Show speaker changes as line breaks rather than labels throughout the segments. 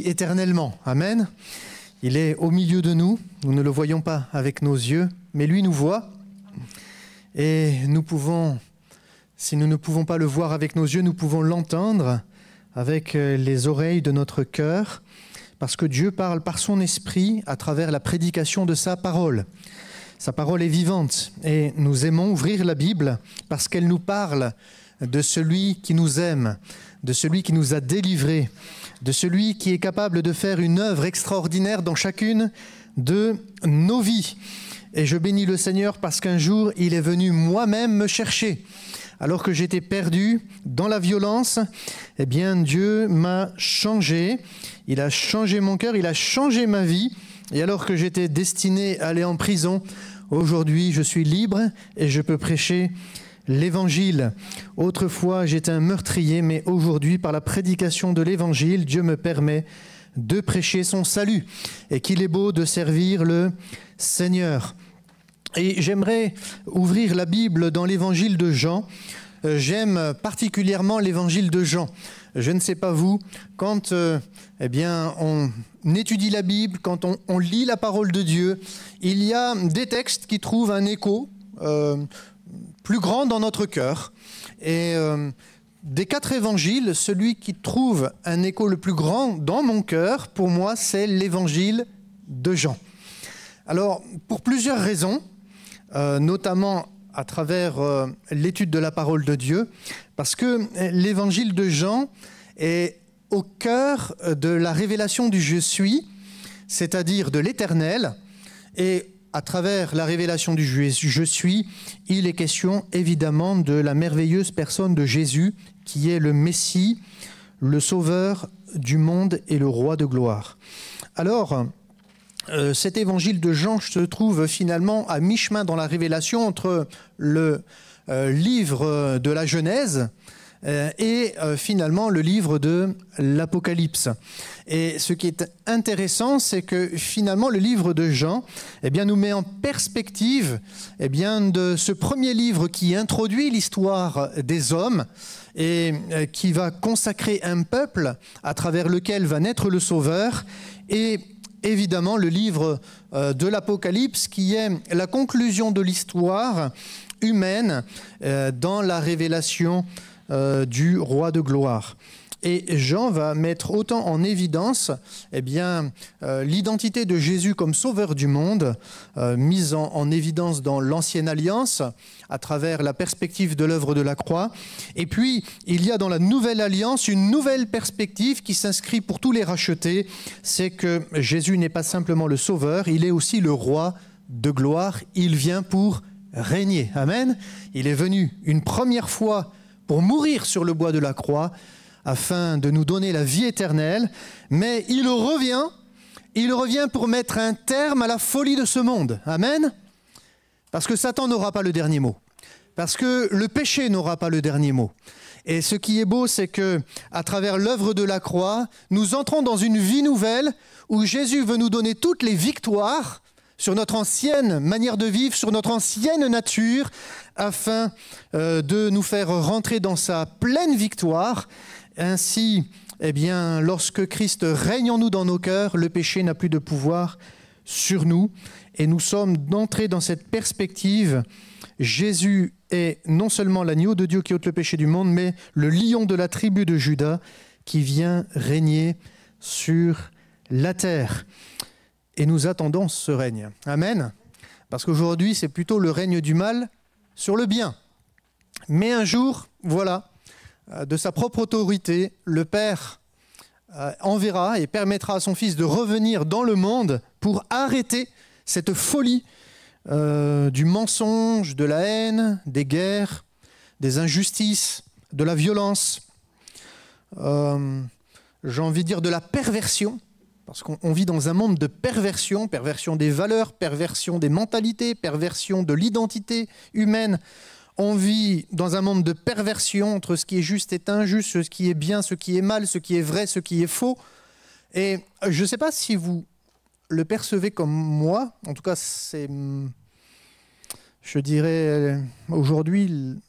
éternellement. Amen. Il est au milieu de nous. Nous ne le voyons pas avec nos yeux, mais lui nous voit. Et nous pouvons, si nous ne pouvons pas le voir avec nos yeux, nous pouvons l'entendre avec les oreilles de notre cœur, parce que Dieu parle par son esprit à travers la prédication de sa parole. Sa parole est vivante et nous aimons ouvrir la Bible parce qu'elle nous parle de celui qui nous aime, de celui qui nous a délivrés, de celui qui est capable de faire une œuvre extraordinaire dans chacune de nos vies. Et je bénis le Seigneur parce qu'un jour, il est venu moi-même me chercher. Alors que j'étais perdu dans la violence, eh bien Dieu m'a changé. Il a changé mon cœur, il a changé ma vie. Et alors que j'étais destiné à aller en prison, aujourd'hui je suis libre et je peux prêcher l'Évangile. Autrefois j'étais un meurtrier, mais aujourd'hui par la prédication de l'Évangile, Dieu me permet de prêcher son salut. Et qu'il est beau de servir le Seigneur. Et j'aimerais ouvrir la Bible dans l'Évangile de Jean. J'aime particulièrement l'Évangile de Jean. Je ne sais pas vous, quand on étudie la Bible, quand on lit la parole de Dieu, il y a des textes qui trouvent un écho plus grand dans notre cœur. Et des 4 évangiles, celui qui trouve un écho le plus grand dans mon cœur, pour moi, c'est l'Évangile de Jean. Alors, pour plusieurs raisons, notamment à travers l'étude de la parole de Dieu, parce que l'Évangile de Jean est au cœur de la révélation du « Je suis », c'est-à-dire de l'Éternel, et à travers la révélation du « Je suis », il est question évidemment de la merveilleuse personne de Jésus, qui est le Messie, le Sauveur du monde et le Roi de gloire. Alors, cet évangile de Jean se trouve finalement à mi-chemin dans la révélation entre le livre de la Genèse et finalement le livre de l'Apocalypse. Et ce qui est intéressant, c'est que finalement le livre de Jean nous met en perspective de ce premier livre qui introduit l'histoire des hommes et qui va consacrer un peuple à travers lequel va naître le Sauveur, et évidemment le livre de l'Apocalypse qui est la conclusion de l'histoire humaine dans la révélation du Roi de gloire. Et Jean va mettre autant en évidence l'identité de Jésus comme sauveur du monde, mise en évidence dans l'Ancienne Alliance, à travers la perspective de l'œuvre de la croix. Et puis, il y a dans la Nouvelle Alliance une nouvelle perspective qui s'inscrit pour tous les rachetés, c'est que Jésus n'est pas simplement le sauveur, il est aussi le Roi de gloire, il vient pour régner. Amen. Il est venu une première fois pour mourir sur le bois de la croix, afin de nous donner la vie éternelle, mais il revient pour mettre un terme à la folie de ce monde. Amen. Parce que Satan n'aura pas le dernier mot. Parce que le péché n'aura pas le dernier mot. Et ce qui est beau, c'est que, à travers l'œuvre de la croix, nous entrons dans une vie nouvelle où Jésus veut nous donner toutes les victoires sur notre ancienne manière de vivre, sur notre ancienne nature, afin de nous faire rentrer dans sa pleine victoire. Ainsi, lorsque Christ règne en nous dans nos cœurs, le péché n'a plus de pouvoir sur nous. Et nous sommes entrés dans cette perspective. Jésus est non seulement l'agneau de Dieu qui ôte le péché du monde, mais le lion de la tribu de Juda qui vient régner sur la terre. Et nous attendons ce règne. Amen. Parce qu'aujourd'hui, c'est plutôt le règne du mal sur le bien. Mais un jour, voilà, de sa propre autorité, le Père enverra et permettra à son Fils de revenir dans le monde pour arrêter cette folie du mensonge, de la haine, des guerres, des injustices, de la violence, j'ai envie de dire de la perversion. Parce qu'on vit dans un monde de perversion, perversion des valeurs, perversion des mentalités, perversion de l'identité humaine. On vit dans un monde de perversion entre ce qui est juste et injuste, ce qui est bien, ce qui est mal, ce qui est vrai, ce qui est faux. Et je ne sais pas si vous le percevez comme moi. En tout cas, c'est, je dirais, aujourd'hui,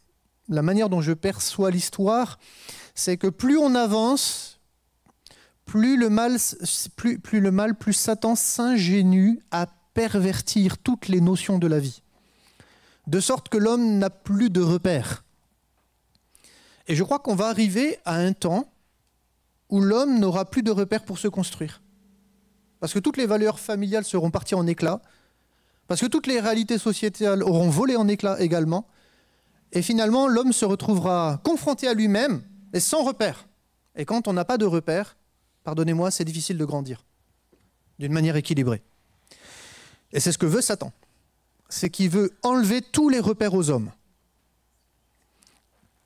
la manière dont je perçois l'histoire, c'est que plus on avance, plus le mal, plus Satan s'ingénue à pervertir toutes les notions de la vie, de sorte que l'homme n'a plus de repères. Et je crois qu'on va arriver à un temps où l'homme n'aura plus de repères pour se construire. Parce que toutes les valeurs familiales seront parties en éclats, parce que toutes les réalités sociétales auront volé en éclats également, et finalement l'homme se retrouvera confronté à lui-même et sans repères. Et quand on n'a pas de repères, pardonnez-moi, c'est difficile de grandir d'une manière équilibrée. Et c'est ce que veut Satan. C'est qu'il veut enlever tous les repères aux hommes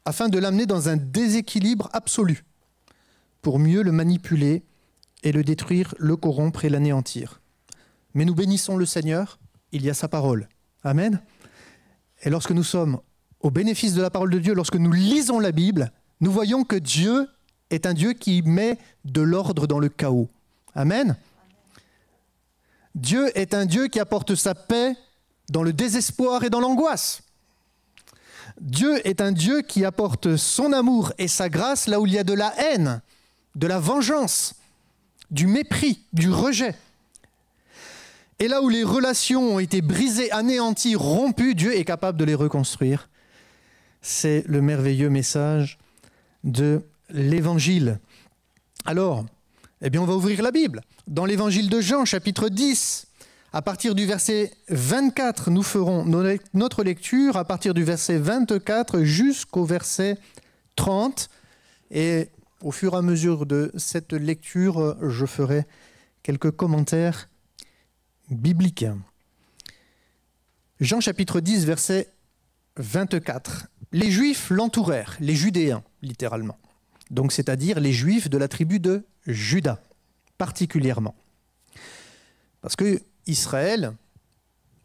afin de l'amener dans un déséquilibre absolu pour mieux le manipuler et le détruire, le corrompre et l'anéantir. Mais nous bénissons le Seigneur, il y a sa parole. Amen. Et lorsque nous sommes au bénéfice de la parole de Dieu, lorsque nous lisons la Bible, nous voyons que Dieu est un Dieu qui met de l'ordre dans le chaos. Amen. Dieu est un Dieu qui apporte sa paix dans le désespoir et dans l'angoisse. Dieu est un Dieu qui apporte son amour et sa grâce là où il y a de la haine, de la vengeance, du mépris, du rejet. Et là où les relations ont été brisées, anéanties, rompues, Dieu est capable de les reconstruire. C'est le merveilleux message de l'Évangile. Alors, eh bien, on va ouvrir la Bible. Dans l'Évangile de Jean, chapitre 10, à partir du verset 24, nous ferons notre lecture à partir du verset 24 jusqu'au verset 30. Et au fur et à mesure de cette lecture, je ferai quelques commentaires bibliques. Jean chapitre 10, verset 24. Les Juifs l'entourèrent, les Judéens, littéralement. Donc, c'est-à-dire les Juifs de la tribu de Juda, particulièrement. Parce que Israël,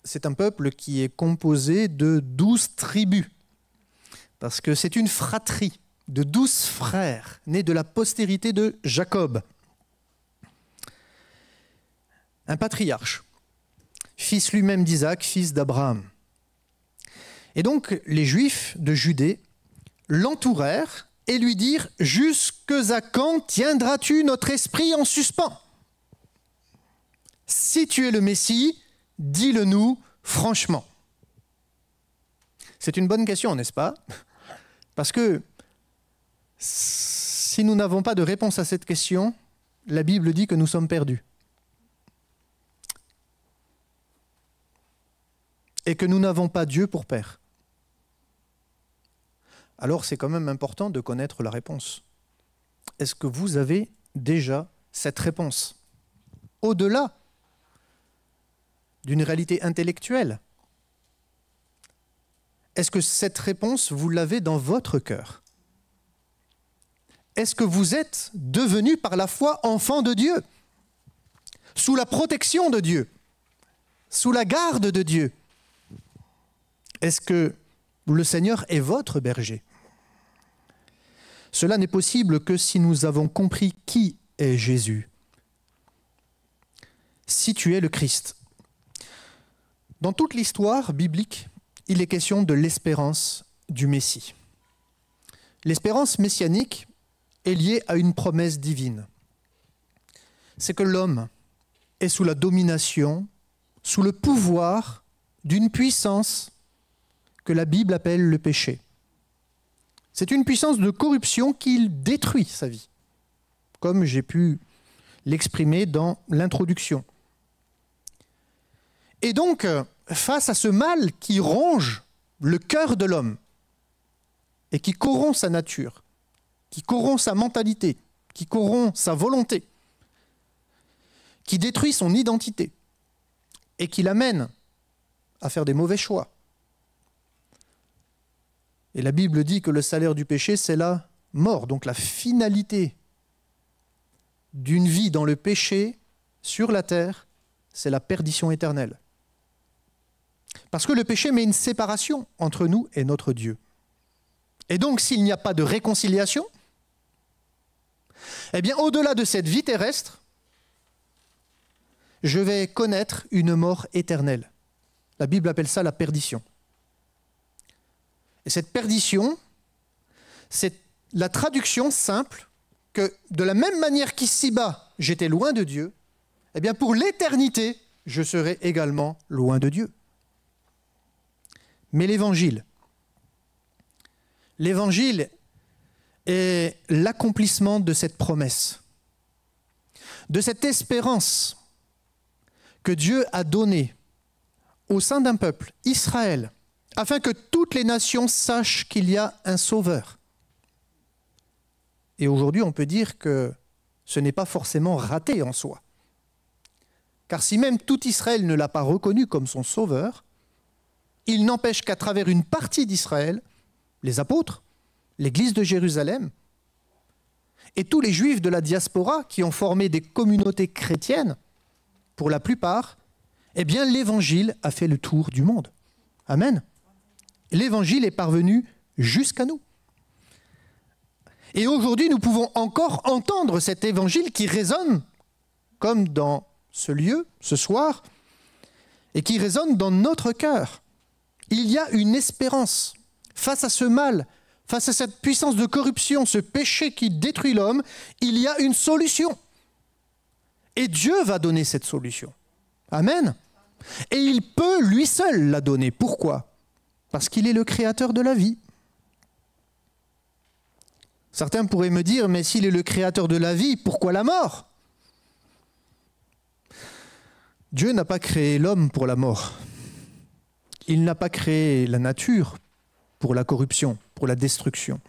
c'est un peuple qui est composé de 12 tribus. Parce que c'est une fratrie de 12 frères, nés de la postérité de Jacob. Un patriarche, fils lui-même d'Isaac, fils d'Abraham. Et donc, les Juifs de Judée l'entourèrent et lui dirent « Jusque à quand tiendras-tu notre esprit en suspens ? Si tu es le Messie, dis-le-nous franchement. » C'est une bonne question, n'est-ce pas? Parce que si nous n'avons pas de réponse à cette question, la Bible dit que nous sommes perdus. Et que nous n'avons pas Dieu pour Père. Alors c'est quand même important de connaître la réponse. Est-ce que vous avez déjà cette réponse? Au-delà d'une réalité intellectuelle, est-ce que cette réponse, vous l'avez dans votre cœur? Est-ce que vous êtes devenu par la foi enfant de Dieu, sous la protection de Dieu, sous la garde de Dieu? Est-ce que le Seigneur est votre berger? Cela n'est possible que si nous avons compris qui est Jésus. Si tu es le Christ. Dans toute l'histoire biblique, il est question de l'espérance du Messie. L'espérance messianique est liée à une promesse divine. C'est que l'homme est sous la domination, sous le pouvoir d'une puissance que la Bible appelle le péché. C'est une puissance de corruption qui détruit sa vie, comme j'ai pu l'exprimer dans l'introduction. Et donc, face à ce mal qui ronge le cœur de l'homme et qui corrompt sa nature, qui corrompt sa mentalité, qui corrompt sa volonté, qui détruit son identité et qui l'amène à faire des mauvais choix. Et la Bible dit que le salaire du péché, c'est la mort. Donc la finalité d'une vie dans le péché sur la terre, c'est la perdition éternelle. Parce que le péché met une séparation entre nous et notre Dieu. Et donc, s'il n'y a pas de réconciliation, eh bien, au-delà de cette vie terrestre, je vais connaître une mort éternelle. La Bible appelle ça la perdition. Et cette perdition, c'est la traduction simple que de la même manière qu'ici-bas, j'étais loin de Dieu, eh bien pour l'éternité, je serai également loin de Dieu. Mais l'Évangile est l'accomplissement de cette promesse, de cette espérance que Dieu a donnée au sein d'un peuple, Israël, afin que toutes les nations sachent qu'il y a un sauveur. Et aujourd'hui, on peut dire que ce n'est pas forcément raté en soi. Car si même tout Israël ne l'a pas reconnu comme son sauveur, il n'empêche qu'à travers une partie d'Israël, les apôtres, l'Église de Jérusalem, et tous les Juifs de la diaspora qui ont formé des communautés chrétiennes, pour la plupart, eh bien l'Évangile a fait le tour du monde. Amen. L'Évangile est parvenu jusqu'à nous. Et aujourd'hui, nous pouvons encore entendre cet Évangile qui résonne, comme dans ce lieu, ce soir, et qui résonne dans notre cœur. Il y a une espérance face à ce mal, face à cette puissance de corruption, ce péché qui détruit l'homme, il y a une solution. Et Dieu va donner cette solution. Amen. Et il peut lui seul la donner. Pourquoi ? Parce qu'il est le créateur de la vie. Certains pourraient me dire, mais s'il est le créateur de la vie, pourquoi la mort ? Dieu n'a pas créé l'homme pour la mort. Il n'a pas créé la nature pour la corruption, pour la destruction.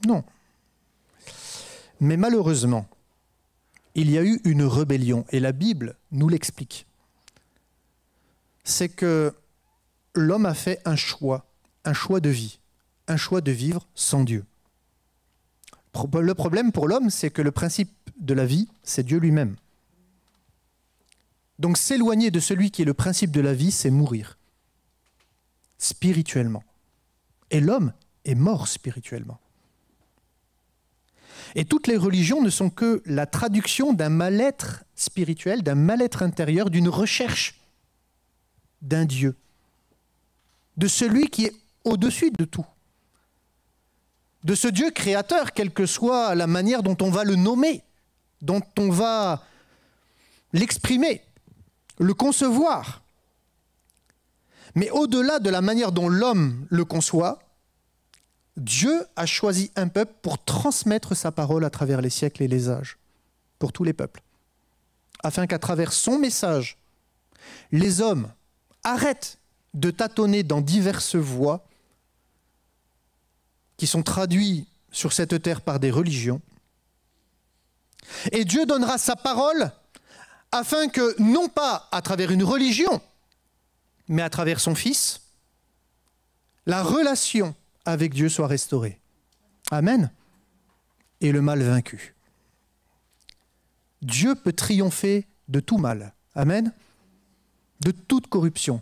Non. Mais malheureusement, il y a eu une rébellion, et la Bible nous l'explique. C'est que l'homme a fait un choix de vie, un choix de vivre sans Dieu. Le problème pour l'homme, c'est que le principe de la vie, c'est Dieu lui-même. Donc s'éloigner de celui qui est le principe de la vie, c'est mourir, spirituellement. Et l'homme est mort spirituellement. Et toutes les religions ne sont que la traduction d'un mal-être spirituel, d'un mal-être intérieur, d'une recherche d'un Dieu, de celui qui est au-dessus de tout, de ce Dieu créateur, quelle que soit la manière dont on va le nommer, dont on va l'exprimer, le concevoir. Mais au-delà de la manière dont l'homme le conçoit, Dieu a choisi un peuple pour transmettre sa parole à travers les siècles et les âges, pour tous les peuples, afin qu'à travers son message, les hommes arrêtent de tâtonner dans diverses voies qui sont traduites sur cette terre par des religions. Et Dieu donnera sa parole afin que, non pas à travers une religion, mais à travers son Fils, la relation avec Dieu soit restaurée. Amen. Et le mal vaincu. Dieu peut triompher de tout mal. Amen. De toute corruption.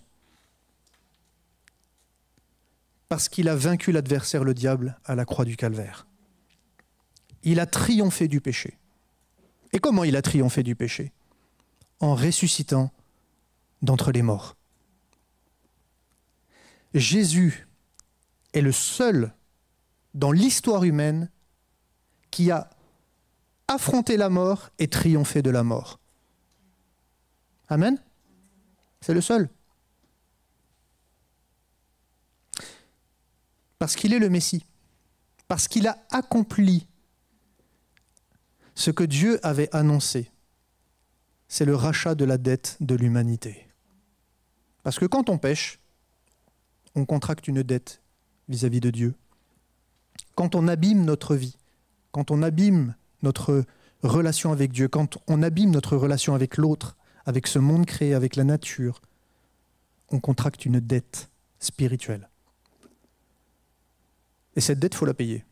Parce qu'il a vaincu l'adversaire, le diable, à la croix du Calvaire. Il a triomphé du péché. Et comment il a triomphé du péché ? En ressuscitant d'entre les morts. Jésus est le seul dans l'histoire humaine qui a affronté la mort et triomphé de la mort. Amen ? C'est le seul. Parce qu'il est le Messie. Parce qu'il a accompli ce que Dieu avait annoncé. C'est le rachat de la dette de l'humanité. Parce que quand on pêche, on contracte une dette vis-à-vis de Dieu. Quand on abîme notre vie, quand on abîme notre relation avec Dieu, quand on abîme notre relation avec l'autre, avec ce monde créé, avec la nature, on contracte une dette spirituelle. Et cette dette, il faut la payer.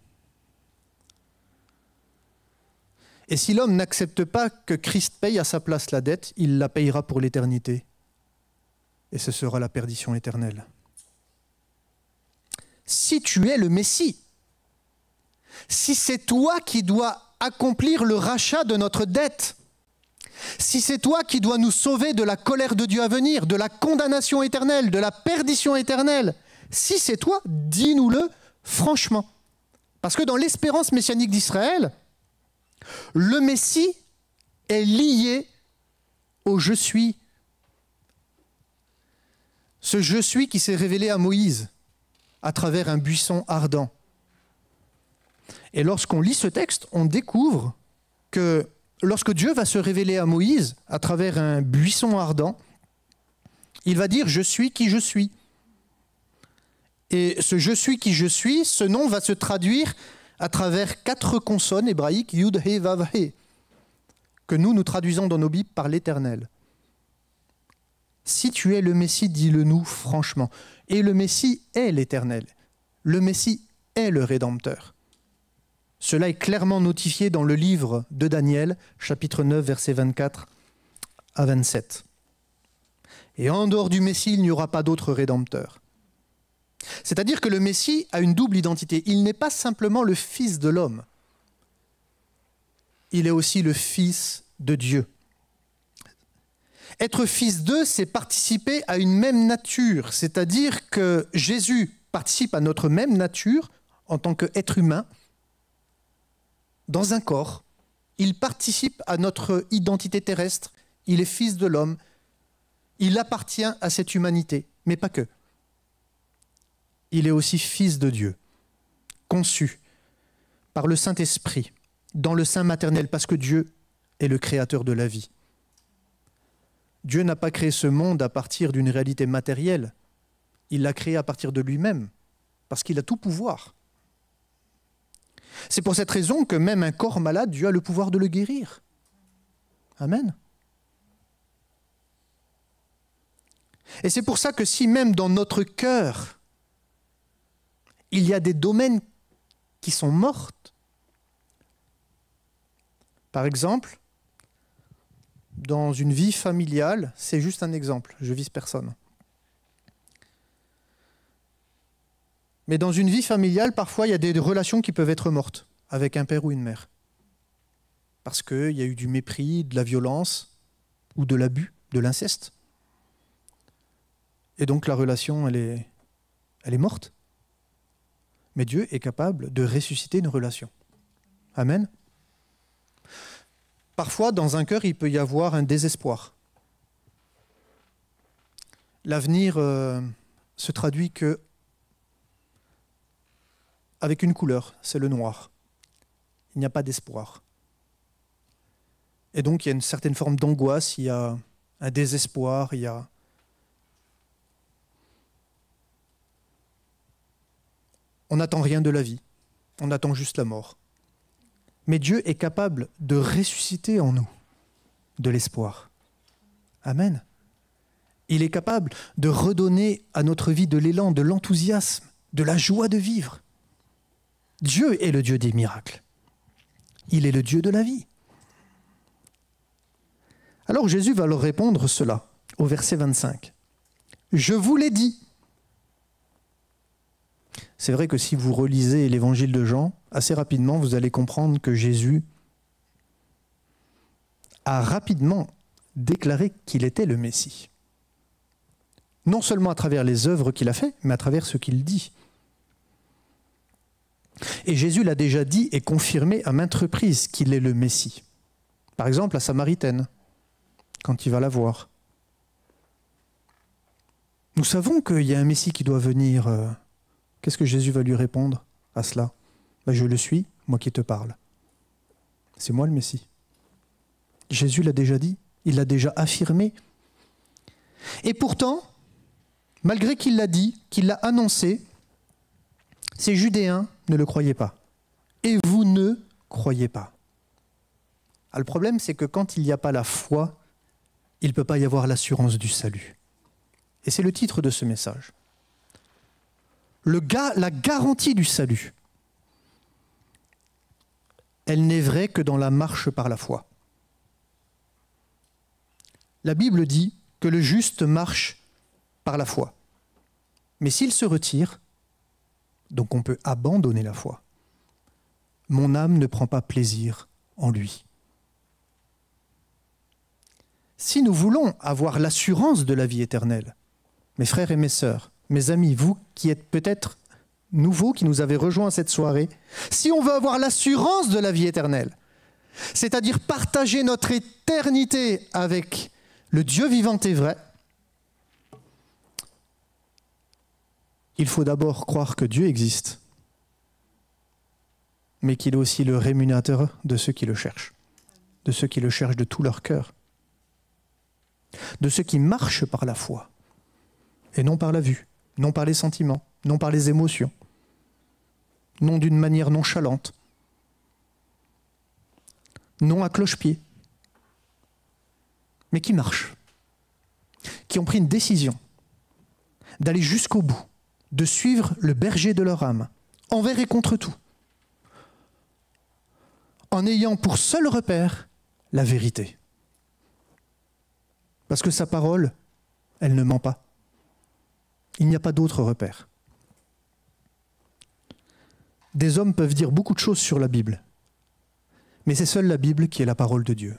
Et si l'homme n'accepte pas que Christ paye à sa place la dette, il la payera pour l'éternité. Et ce sera la perdition éternelle. Si tu es le Messie, si c'est toi qui dois accomplir le rachat de notre dette, si c'est toi qui dois nous sauver de la colère de Dieu à venir, de la condamnation éternelle, de la perdition éternelle, si c'est toi, dis-nous-le franchement. Parce que dans l'espérance messianique d'Israël, Le Messie est lié au « je suis ». Ce « je suis » qui s'est révélé à Moïse à travers un buisson ardent. Et lorsqu'on lit ce texte, on découvre que lorsque Dieu va se révéler à Moïse à travers un buisson ardent, il va dire « je suis qui je suis ». Et ce « je suis qui je suis », ce nom va se traduire à travers 4 consonnes hébraïques, Yud, He, Vav, He, que nous traduisons dans nos Bibles par l'Éternel. Si tu es le Messie, dis-le nous franchement. Et le Messie est l'Éternel. Le Messie est le Rédempteur. Cela est clairement notifié dans le livre de Daniel, chapitre 9, versets 24 à 27. Et en dehors du Messie, il n'y aura pas d'autre Rédempteur. C'est-à-dire que le Messie a une double identité. Il n'est pas simplement le Fils de l'homme. Il est aussi le Fils de Dieu. Être fils d'eux, c'est participer à une même nature. C'est-à-dire que Jésus participe à notre même nature en tant qu'être humain dans un corps. Il participe à notre identité terrestre. Il est fils de l'homme. Il appartient à cette humanité, mais pas que. Il est aussi fils de Dieu, conçu par le Saint-Esprit, dans le sein maternel, parce que Dieu est le créateur de la vie. Dieu n'a pas créé ce monde à partir d'une réalité matérielle. Il l'a créé à partir de lui-même, parce qu'il a tout pouvoir. C'est pour cette raison que même un corps malade, Dieu a le pouvoir de le guérir. Amen. Et c'est pour ça que si même dans notre cœur, il y a des domaines qui sont morts, par exemple, dans une vie familiale, c'est juste un exemple, je vise personne. Mais dans une vie familiale, parfois, il y a des relations qui peuvent être mortes avec un père ou une mère. Parce qu'il y a eu du mépris, de la violence ou de l'abus, de l'inceste. Et donc la relation, elle est morte. Mais Dieu est capable de ressusciter une relation. Amen. Parfois, dans un cœur, il peut y avoir un désespoir. L'avenir se traduit que avec une couleur, c'est le noir. Il n'y a pas d'espoir. Et donc, il y a une certaine forme d'angoisse, il y a un désespoir, On n'attend rien de la vie, on attend juste la mort. Mais Dieu est capable de ressusciter en nous de l'espoir. Amen. Il est capable de redonner à notre vie de l'élan, de l'enthousiasme, de la joie de vivre. Dieu est le Dieu des miracles. Il est le Dieu de la vie. Alors Jésus va leur répondre cela au verset 25. Je vous l'ai dit. C'est vrai que si vous relisez l'évangile de Jean, assez rapidement, vous allez comprendre que Jésus a rapidement déclaré qu'il était le Messie. Non seulement à travers les œuvres qu'il a faites, mais à travers ce qu'il dit. Et Jésus l'a déjà dit et confirmé à maintes reprises qu'il est le Messie. Par exemple, la Samaritaine, quand il va la voir. Nous savons qu'il y a un Messie qui doit venir. Qu'est-ce que Jésus va lui répondre à cela ? Je le suis, moi qui te parle. C'est moi le Messie. Jésus l'a déjà dit, il l'a déjà affirmé. Et pourtant, malgré qu'il l'a dit, qu'il l'a annoncé, ces Judéens ne le croyaient pas. Et vous ne croyez pas. Alors, le problème, c'est que quand il n'y a pas la foi, il ne peut pas y avoir l'assurance du salut. Et c'est le titre de ce message. La garantie du salut, elle n'est vraie que dans la marche par la foi. La Bible dit que le juste marche par la foi. Mais s'il se retire, donc on peut abandonner la foi. Mon âme ne prend pas plaisir en lui. Si nous voulons avoir l'assurance de la vie éternelle, mes frères et mes sœurs, mes amis, vous qui êtes peut-être nouveaux, qui nous avez rejoints cette soirée, si on veut avoir l'assurance de la vie éternelle, c'est-à-dire partager notre éternité avec le Dieu vivant et vrai, il faut d'abord croire que Dieu existe, mais qu'il est aussi le rémunérateur de ceux qui le cherchent, de ceux qui le cherchent de tout leur cœur, de ceux qui marchent par la foi, et non par la vue, non par les sentiments, non par les émotions, non d'une manière nonchalante, non à cloche-pied, mais qui marchent, qui ont pris une décision d'aller jusqu'au bout, de suivre le berger de leur âme, envers et contre tout, en ayant pour seul repère la vérité. Parce que sa parole, elle ne ment pas. Il n'y a pas d'autre repère. Des hommes peuvent dire beaucoup de choses sur la Bible, mais c'est seule la Bible qui est la parole de Dieu.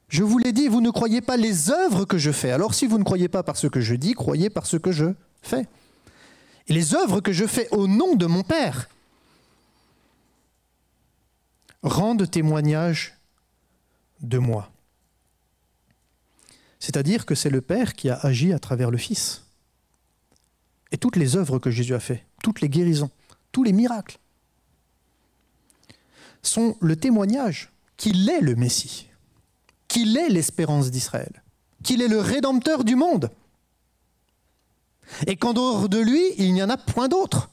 Je vous l'ai dit, vous ne croyez pas les œuvres que je fais. Alors si vous ne croyez pas par ce que je dis, croyez par ce que je fais. Et les œuvres que je fais au nom de mon Père rendent témoignage de moi. C'est-à-dire que c'est le Père qui a agi à travers le Fils. Et toutes les œuvres que Jésus a faites, toutes les guérisons, tous les miracles, sont le témoignage qu'il est le Messie, qu'il est l'espérance d'Israël, qu'il est le Rédempteur du monde, et qu'en dehors de lui, il n'y en a point d'autre.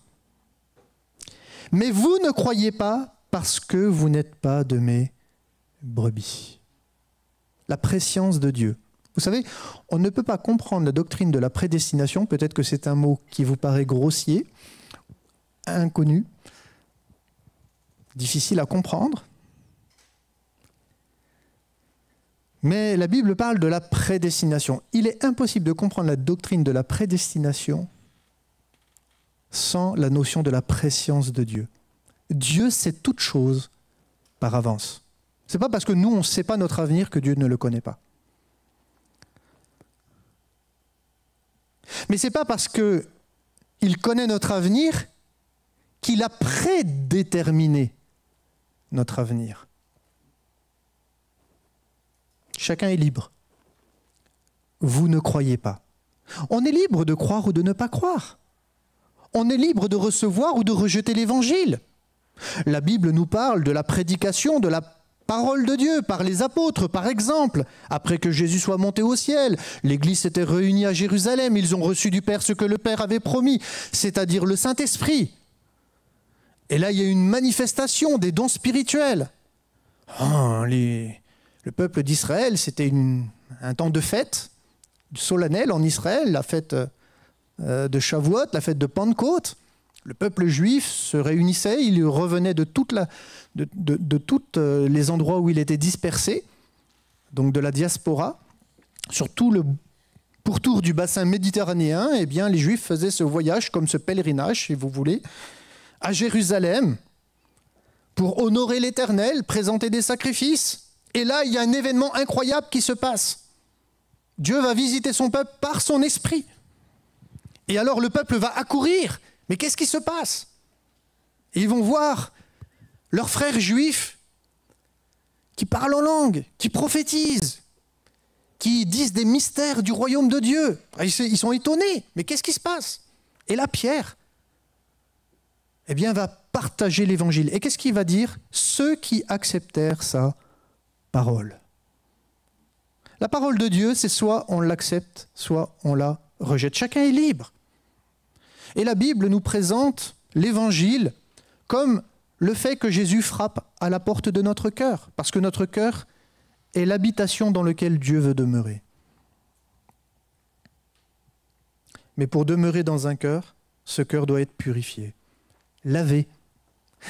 Mais vous ne croyez pas parce que vous n'êtes pas de mes brebis. La prescience de Dieu. Vous savez, on ne peut pas comprendre la doctrine de la prédestination, peut-être que c'est un mot qui vous paraît grossier, inconnu, difficile à comprendre. Mais la Bible parle de la prédestination. Il est impossible de comprendre la doctrine de la prédestination sans la notion de la prescience de Dieu. Dieu sait toutes choses par avance. Ce n'est pas parce que nous, on ne sait pas notre avenir que Dieu ne le connaît pas. Mais ce n'est pas parce qu'il connaît notre avenir qu'il a prédéterminé notre avenir. Chacun est libre. Vous ne croyez pas. On est libre de croire ou de ne pas croire. On est libre de recevoir ou de rejeter l'Évangile. La Bible nous parle de la prédication de la parole de Dieu par les apôtres, par exemple. Après que Jésus soit monté au ciel, l'Église s'était réunie à Jérusalem. Ils ont reçu du Père ce que le Père avait promis, c'est-à-dire le Saint-Esprit. Et là, il y a une manifestation des dons spirituels. Le peuple d'Israël, c'était un temps de fête solennelle en Israël, la fête de Shavuot, la fête de Pentecôte. Le peuple juif se réunissait, il revenait de tous les endroits où il était dispersé, donc de la diaspora. Sur tout le pourtour du bassin méditerranéen, eh bien, les Juifs faisaient ce voyage, comme ce pèlerinage, si vous voulez, à Jérusalem, pour honorer l'Éternel, présenter des sacrifices. Et là, il y a un événement incroyable qui se passe. Dieu va visiter son peuple par son esprit. Et alors le peuple va accourir. Mais qu'est-ce qui se passe? Et ils vont voir leurs frères juifs qui parlent en langue, qui prophétisent, qui disent des mystères du royaume de Dieu. Ils sont étonnés. Mais qu'est-ce qui se passe? Et là, Pierre, eh bien, va partager l'évangile. Et qu'est-ce qu'il va dire? Ceux qui acceptèrent sa parole. La parole de Dieu, c'est soit on l'accepte, soit on la rejette. Chacun est libre. Et la Bible nous présente l'évangile comme le fait que Jésus frappe à la porte de notre cœur, parce que notre cœur est l'habitation dans laquelle Dieu veut demeurer. Mais pour demeurer dans un cœur, ce cœur doit être purifié, lavé,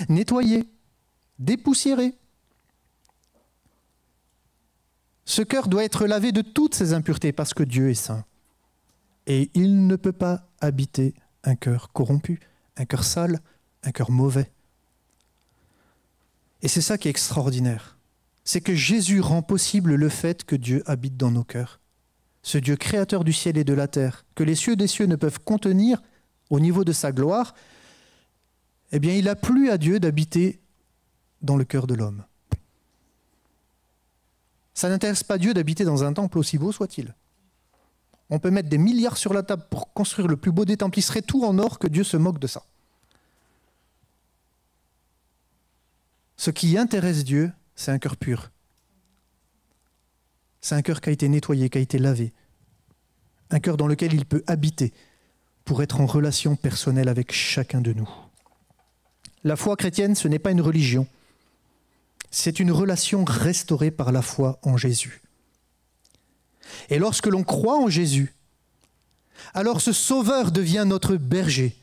nettoyé, dépoussiéré. Ce cœur doit être lavé de toutes ses impuretés parce que Dieu est saint. Et il ne peut pas habiter un cœur corrompu, un cœur sale, un cœur mauvais. Et c'est ça qui est extraordinaire. C'est que Jésus rend possible le fait que Dieu habite dans nos cœurs. Ce Dieu créateur du ciel et de la terre, que les cieux des cieux ne peuvent contenir au niveau de sa gloire, eh bien il a plu à Dieu d'habiter dans le cœur de l'homme. Ça n'intéresse pas Dieu d'habiter dans un temple aussi beau soit-il. On peut mettre des milliards sur la table pour construire le plus beau des temples, il serait tout en or, que Dieu se moque de ça. Ce qui intéresse Dieu, c'est un cœur pur. C'est un cœur qui a été nettoyé, qui a été lavé. Un cœur dans lequel il peut habiter pour être en relation personnelle avec chacun de nous. La foi chrétienne, ce n'est pas une religion. C'est une relation restaurée par la foi en Jésus. Et lorsque l'on croit en Jésus, alors ce Sauveur devient notre berger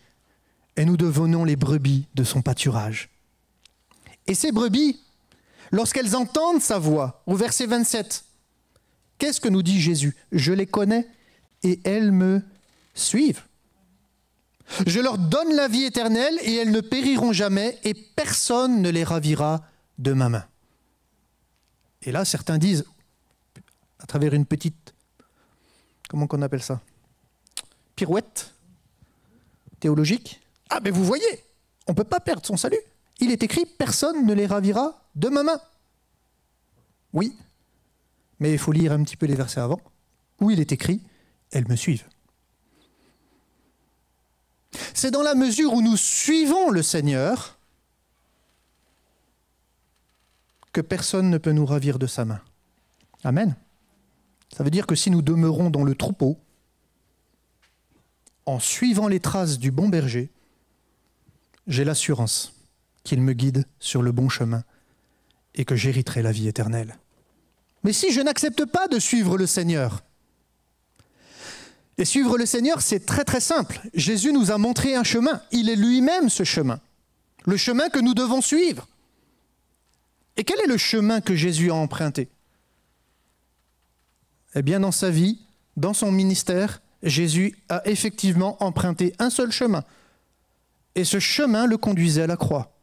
et nous devenons les brebis de son pâturage. Et ces brebis, lorsqu'elles entendent sa voix, au verset 27, qu'est-ce que nous dit Jésus? Je les connais et elles me suivent. Je leur donne la vie éternelle et elles ne périront jamais et personne ne les ravira de ma main. Et là, certains disent, à travers une petite, comment qu'on appelle ça? Pirouette théologique. Ah, mais vous voyez, on ne peut pas perdre son salut. Il est écrit, personne ne les ravira de ma main. Oui, mais il faut lire un petit peu les versets avant, où il est écrit, elles me suivent. C'est dans la mesure où nous suivons le Seigneur que personne ne peut nous ravir de sa main. Amen. Ça veut dire que si nous demeurons dans le troupeau, en suivant les traces du bon berger, j'ai l'assurance qu'il me guide sur le bon chemin et que j'hériterai la vie éternelle. Mais si je n'accepte pas de suivre le Seigneur, et suivre le Seigneur, c'est très très simple. Jésus nous a montré un chemin. Il est lui-même ce chemin. Le chemin que nous devons suivre. Et quel est le chemin que Jésus a emprunté? Eh bien, dans sa vie, dans son ministère, Jésus a effectivement emprunté un seul chemin. Et ce chemin le conduisait à la croix.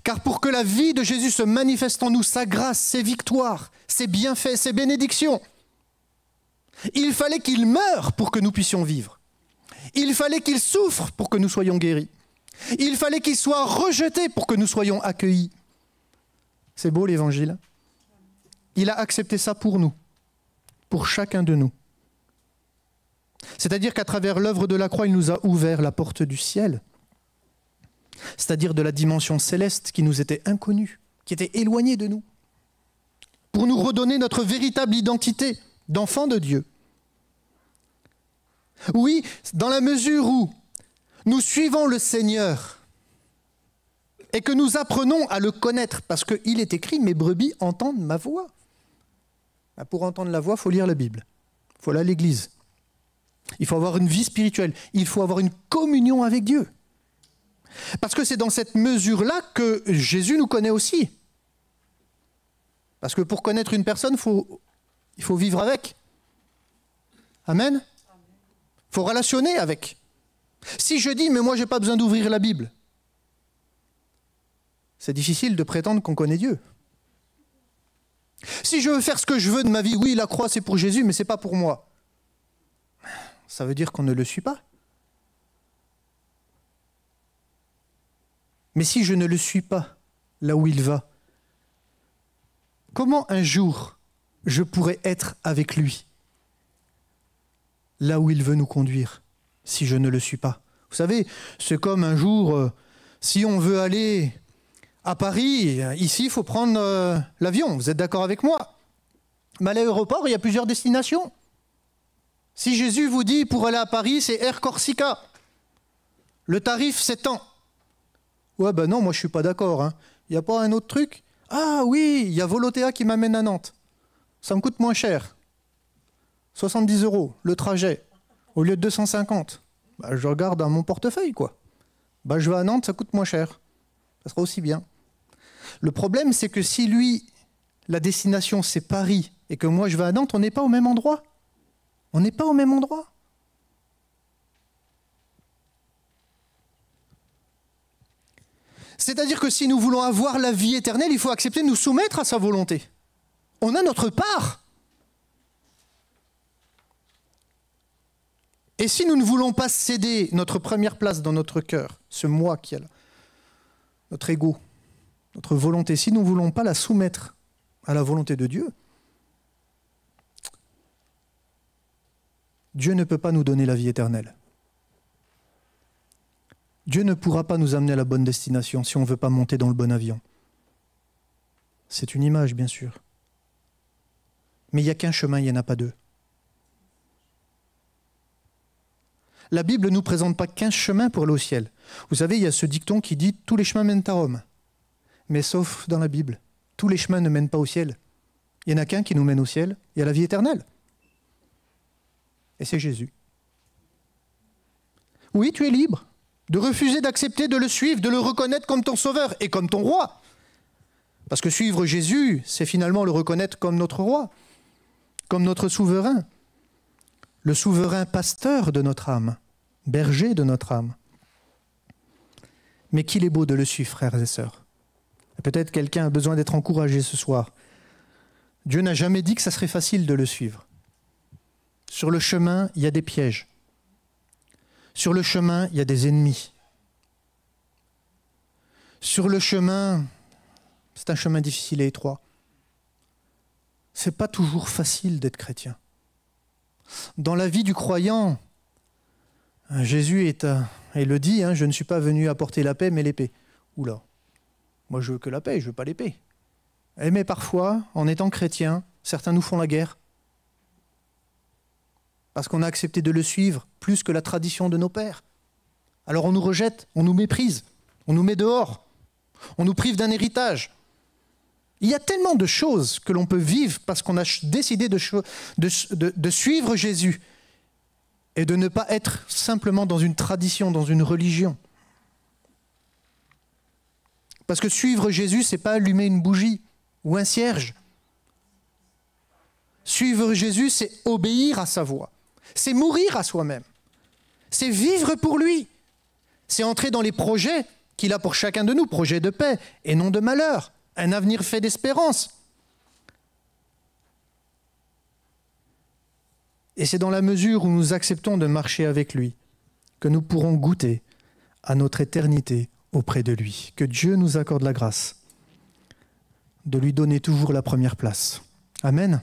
Car pour que la vie de Jésus se manifeste en nous, sa grâce, ses victoires, ses bienfaits, ses bénédictions, il fallait qu'il meure pour que nous puissions vivre. Il fallait qu'il souffre pour que nous soyons guéris. Il fallait qu'il soit rejeté pour que nous soyons accueillis. C'est beau l'évangile. Il a accepté ça pour nous, pour chacun de nous. C'est-à-dire qu'à travers l'œuvre de la croix, il nous a ouvert la porte du ciel. C'est-à-dire de la dimension céleste qui nous était inconnue, qui était éloignée de nous, pour nous redonner notre véritable identité d'enfant de Dieu. Oui, dans la mesure où nous suivons le Seigneur et que nous apprenons à le connaître, parce qu'il est écrit « Mes brebis entendent ma voix ». Pour entendre la voix, il faut lire la Bible, il faut aller à l'église. Il faut avoir une vie spirituelle, il faut avoir une communion avec Dieu. Parce que c'est dans cette mesure-là que Jésus nous connaît aussi. Parce que pour connaître une personne, il faut vivre avec. Amen. Il faut relationner avec. Si je dis, mais moi, je n'ai pas besoin d'ouvrir la Bible, c'est difficile de prétendre qu'on connaît Dieu. Si je veux faire ce que je veux de ma vie, oui, la croix, c'est pour Jésus, mais ce n'est pas pour moi. Ça veut dire qu'on ne le suit pas. Mais si je ne le suis pas là où il va, comment un jour je pourrais être avec lui là où il veut nous conduire si je ne le suis pas? Vous savez, c'est comme un jour, si on veut aller à Paris, ici, il faut prendre l'avion. Vous êtes d'accord avec moi? Mais à l'aéroport, il y a plusieurs destinations. Si Jésus vous dit, pour aller à Paris, c'est Air Corsica. Le tarif, c'est tant. Ouais, ben non, moi je ne suis pas d'accord. Hein. Il n'y a pas un autre truc? Ah oui, il y a Volotea qui m'amène à Nantes. Ça me coûte moins cher. 70 € le trajet, au lieu de 250. Ben, je regarde dans mon portefeuille, quoi. Ben, je vais à Nantes, ça coûte moins cher. Ça sera aussi bien. Le problème, c'est que si lui, la destination, c'est Paris, et que moi je vais à Nantes, on n'est pas au même endroit. On n'est pas au même endroit. C'est-à-dire que si nous voulons avoir la vie éternelle, il faut accepter de nous soumettre à sa volonté. On a notre part. Et si nous ne voulons pas céder notre première place dans notre cœur, ce moi qui est là, notre ego, notre volonté, si nous ne voulons pas la soumettre à la volonté de Dieu, Dieu ne peut pas nous donner la vie éternelle. Dieu ne pourra pas nous amener à la bonne destination si on ne veut pas monter dans le bon avion. C'est une image, bien sûr. Mais il n'y a qu'un chemin, il n'y en a pas deux. La Bible ne nous présente pas qu'un chemin pour aller au ciel. Vous savez, il y a ce dicton qui dit « tous les chemins mènent à Rome ». Mais sauf dans la Bible. Tous les chemins ne mènent pas au ciel. Il n'y en a qu'un qui nous mène au ciel, il y a la vie éternelle. Et c'est Jésus. Oui, tu es libre de refuser d'accepter de le suivre, de le reconnaître comme ton sauveur et comme ton roi. Parce que suivre Jésus, c'est finalement le reconnaître comme notre roi, comme notre souverain, le souverain pasteur de notre âme, berger de notre âme. Mais qu'il est beau de le suivre, frères et sœurs. Peut-être quelqu'un a besoin d'être encouragé ce soir. Dieu n'a jamais dit que ça serait facile de le suivre. Sur le chemin, il y a des pièges. Sur le chemin, il y a des ennemis. Sur le chemin, c'est un chemin difficile et étroit. C'est pas toujours facile d'être chrétien. Dans la vie du croyant, Jésus il le dit, je ne suis pas venu apporter la paix, mais l'épée. Oula, moi je veux que la paix, je veux pas l'épée. Mais parfois, en étant chrétien, certains nous font la guerre. Parce qu'on a accepté de le suivre plus que la tradition de nos pères. Alors on nous rejette, on nous méprise, on nous met dehors, on nous prive d'un héritage. Il y a tellement de choses que l'on peut vivre parce qu'on a décidé de suivre Jésus et de ne pas être simplement dans une tradition, dans une religion. Parce que suivre Jésus, ce n'est pas allumer une bougie ou un cierge. Suivre Jésus, c'est obéir à sa voix. C'est mourir à soi-même. C'est vivre pour lui. C'est entrer dans les projets qu'il a pour chacun de nous, projets de paix et non de malheur, un avenir fait d'espérance. Et c'est dans la mesure où nous acceptons de marcher avec lui que nous pourrons goûter à notre éternité auprès de lui. Que Dieu nous accorde la grâce de lui donner toujours la première place. Amen.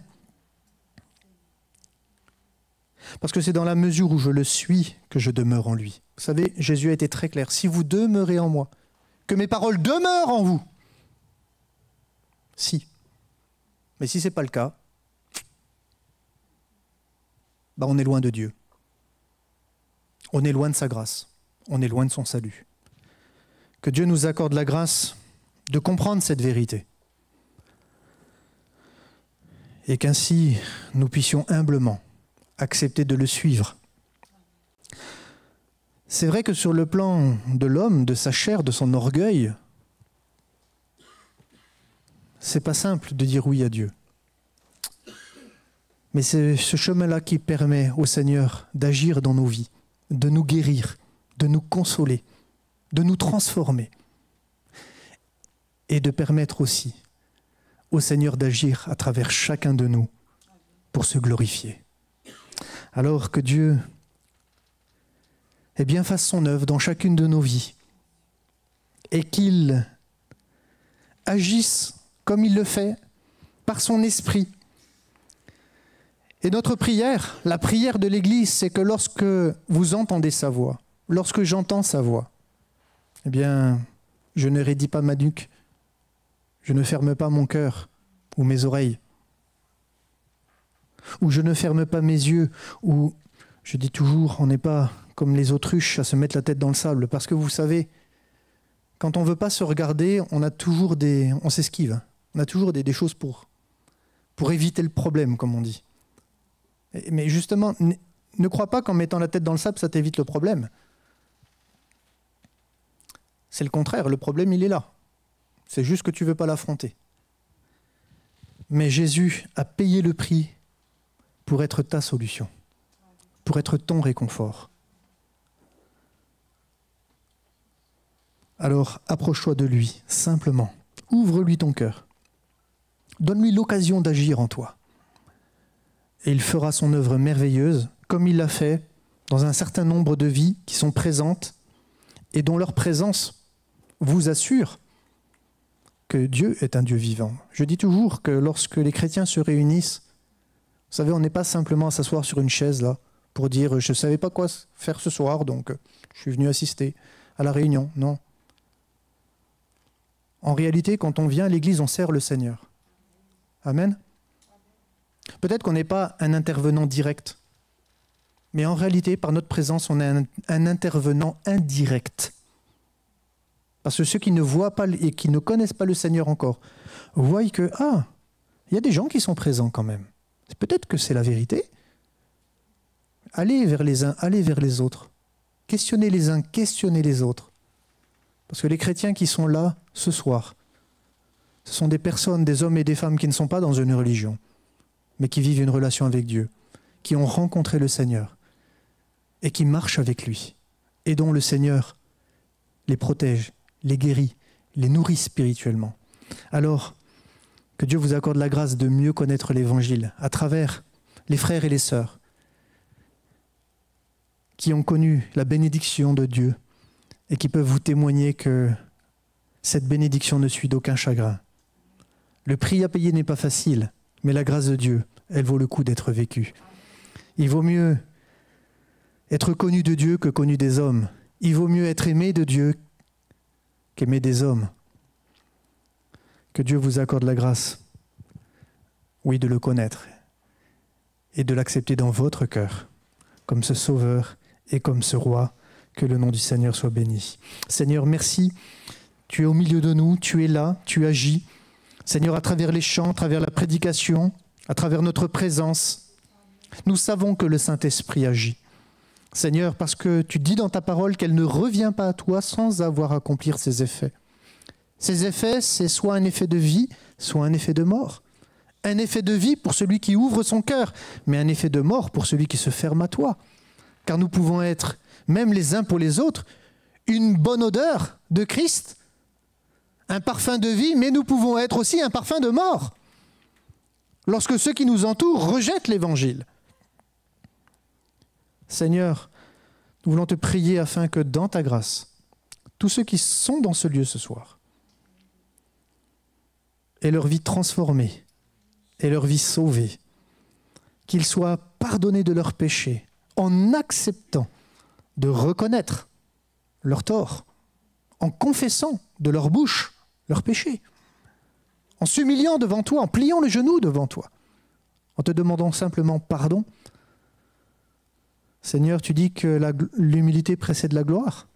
Parce que c'est dans la mesure où je le suis que je demeure en lui. Vous savez, Jésus a été très clair. Si vous demeurez en moi, que mes paroles demeurent en vous. Si. Mais si ce n'est pas le cas, on est loin de Dieu. On est loin de sa grâce. On est loin de son salut. Que Dieu nous accorde la grâce de comprendre cette vérité. Et qu'ainsi nous puissions humblement accepter de le suivre. C'est vrai que sur le plan de l'homme, de sa chair, de son orgueil, c'est pas simple de dire oui à Dieu. Mais c'est ce chemin-là qui permet au Seigneur d'agir dans nos vies, de nous guérir, de nous consoler, de nous transformer et de permettre aussi au Seigneur d'agir à travers chacun de nous pour se glorifier. Alors que Dieu fasse son œuvre dans chacune de nos vies et qu'il agisse comme il le fait par son esprit. Et notre prière, la prière de l'Église, c'est que lorsque vous entendez sa voix, lorsque j'entends sa voix, je ne raidis pas ma nuque, je ne ferme pas mon cœur ou mes oreilles, ou je ne ferme pas mes yeux, ou je dis toujours, on n'est pas comme les autruches à se mettre la tête dans le sable, parce que vous savez, quand on ne veut pas se regarder, on s'esquive, on a toujours des choses pour éviter le problème, comme on dit. Mais justement, ne crois pas qu'en mettant la tête dans le sable, ça t'évite le problème. C'est le contraire, le problème il est là. C'est juste que tu ne veux pas l'affronter. Mais Jésus a payé le prix pour être ta solution, pour être ton réconfort. Alors approche-toi de lui, simplement. Ouvre-lui ton cœur. Donne-lui l'occasion d'agir en toi. Et il fera son œuvre merveilleuse, comme il l'a fait dans un certain nombre de vies qui sont présentes et dont leur présence vous assure que Dieu est un Dieu vivant. Je dis toujours que lorsque les chrétiens se réunissent, vous savez, on n'est pas simplement à s'asseoir sur une chaise là pour dire « je ne savais pas quoi faire ce soir, donc je suis venu assister à la réunion ». Non. En réalité, quand on vient à l'église, on sert le Seigneur. Amen. Peut-être qu'on n'est pas un intervenant direct, mais en réalité, par notre présence, on est un intervenant indirect. Parce que ceux qui ne voient pas et qui ne connaissent pas le Seigneur encore, voient que, il y a des gens qui sont présents quand même. Peut-être que c'est la vérité. Allez vers les uns, allez vers les autres. Questionnez les uns, questionnez les autres. Parce que les chrétiens qui sont là ce soir, ce sont des personnes, des hommes et des femmes qui ne sont pas dans une religion, mais qui vivent une relation avec Dieu, qui ont rencontré le Seigneur et qui marchent avec lui, et dont le Seigneur les protège, les guérit, les nourrit spirituellement. Alors, que Dieu vous accorde la grâce de mieux connaître l'Évangile à travers les frères et les sœurs qui ont connu la bénédiction de Dieu et qui peuvent vous témoigner que cette bénédiction ne suit d'aucun chagrin. Le prix à payer n'est pas facile, mais la grâce de Dieu, elle vaut le coup d'être vécue. Il vaut mieux être connu de Dieu que connu des hommes. Il vaut mieux être aimé de Dieu qu'aimer des hommes. Que Dieu vous accorde la grâce, oui, de le connaître et de l'accepter dans votre cœur, comme ce Sauveur et comme ce Roi. Que le nom du Seigneur soit béni. Seigneur, merci. Tu es au milieu de nous, tu es là, tu agis. Seigneur, à travers les chants, à travers la prédication, à travers notre présence, nous savons que le Saint-Esprit agit. Seigneur, parce que tu dis dans ta parole qu'elle ne revient pas à toi sans avoir accompli ses effets. Ces effets, c'est soit un effet de vie, soit un effet de mort. Un effet de vie pour celui qui ouvre son cœur, mais un effet de mort pour celui qui se ferme à toi. Car nous pouvons être, même les uns pour les autres, une bonne odeur de Christ, un parfum de vie, mais nous pouvons être aussi un parfum de mort. Lorsque ceux qui nous entourent rejettent l'Évangile. Seigneur, nous voulons te prier afin que dans ta grâce, tous ceux qui sont dans ce lieu ce soir aient leur vie transformée et leur vie sauvée, qu'ils soient pardonnés de leurs péchés en acceptant de reconnaître leurs torts, en confessant de leur bouche leurs péchés, en s'humiliant devant toi, en pliant le genou devant toi, en te demandant simplement pardon. Seigneur, tu dis que l'humilité précède la gloire.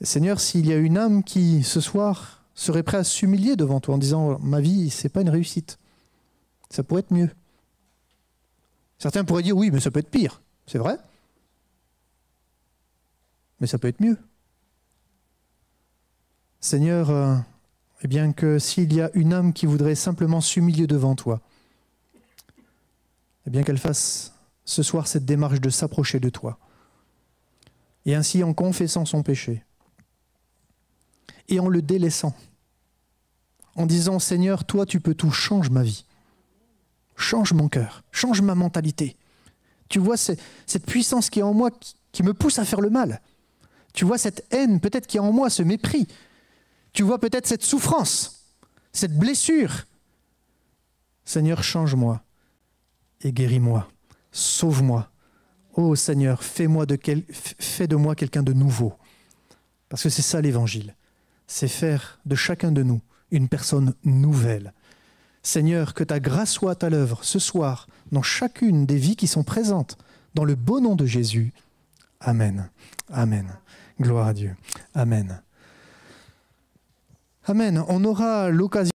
Seigneur, s'il y a une âme qui, ce soir, serait prête à s'humilier devant toi en disant « ma vie, ce n'est pas une réussite, ça pourrait être mieux ». Certains pourraient dire « oui, mais ça peut être pire ». C'est vrai, mais ça peut être mieux. Seigneur, eh bien que s'il y a une âme qui voudrait simplement s'humilier devant toi, eh bien qu'elle fasse ce soir cette démarche de s'approcher de toi. Et ainsi en confessant son péché et en le délaissant, en disant « Seigneur, toi tu peux tout, change ma vie, change mon cœur, change ma mentalité. Tu vois cette puissance qui est en moi qui me pousse à faire le mal. Tu vois cette haine peut-être qui est en moi, ce mépris. Tu vois peut-être cette souffrance, cette blessure. Seigneur, change-moi et guéris-moi, sauve-moi. Oh Seigneur, fais de moi quelqu'un de nouveau. Parce que c'est ça l'Évangile, c'est faire de chacun de nous une personne nouvelle. Seigneur, que ta grâce soit à l'œuvre ce soir dans chacune des vies qui sont présentes, dans le beau nom de Jésus. Amen. Amen. Gloire à Dieu. Amen. Amen. On aura l'occasion